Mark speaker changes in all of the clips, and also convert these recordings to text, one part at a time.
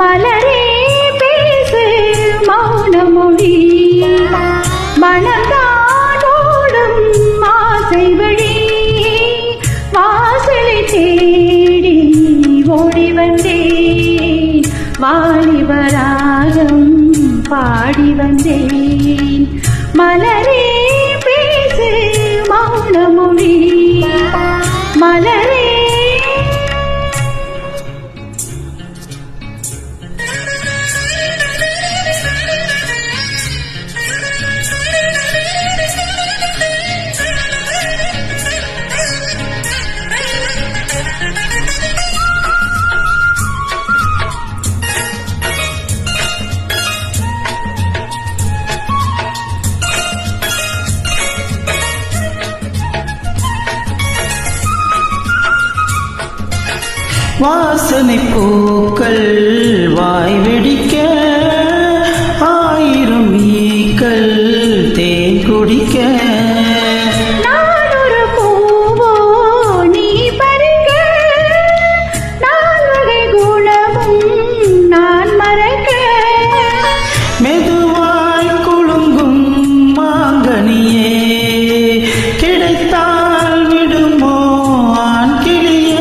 Speaker 1: மலரே பேசு மௌன மொழி மனதானோடும் ஆசை வழி வாசலை தேடி ஓடி வந்தேன் வாலிபராகம் பாடி வந்தேன் மலரே பேசு மௌன மொழி மலரே
Speaker 2: வாசனை பூக்கள் வாய் வெடிக்க ஆயிரம் ஈக்கள் தேன் குடிக்க
Speaker 1: நான் ஒரு பூவோ நீ பறிக்க நான் வகை குணமும் நான் மறக்க
Speaker 2: மெதுவாய் குலுங்கும் மாங்கனியே கிடைத்தால் விடுமோ ஆண் கிளியே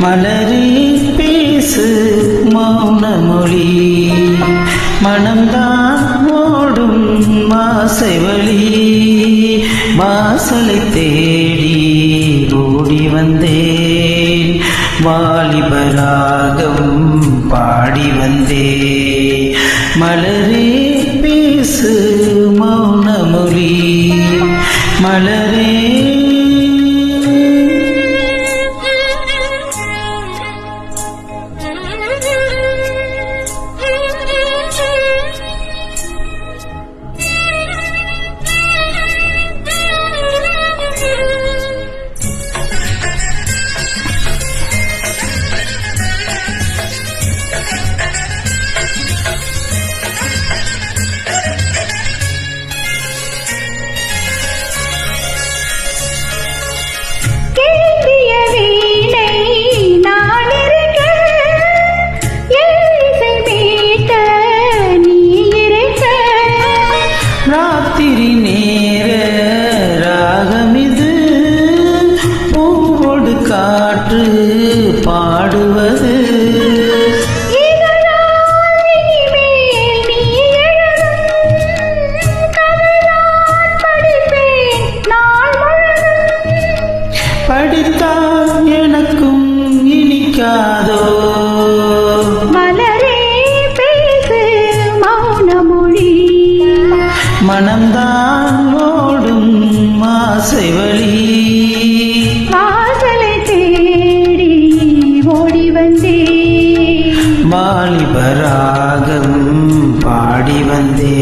Speaker 2: மலரே பேசு மௌன மொழி மனம்தான் ஓடும் ஆசை வழி வாசலை தேடி ஓடி வந்தேன் வாலிபராகம் பாடி வந்தேன் மலரே பேசு மௌன மொழி மலரே ராத்திரி நேர ராகமிது பூவோடு காற்று பாடுவது படித்தால் எனக்கும் இனிக்காதோ
Speaker 1: மலரே பேசு மௌன மொழி
Speaker 2: மனம்தான் ஓடும் ஆசை வழி
Speaker 1: வாசலை தேடி ஓடி வந்தேன்
Speaker 2: வாலிபராகம் பாடி வந்தே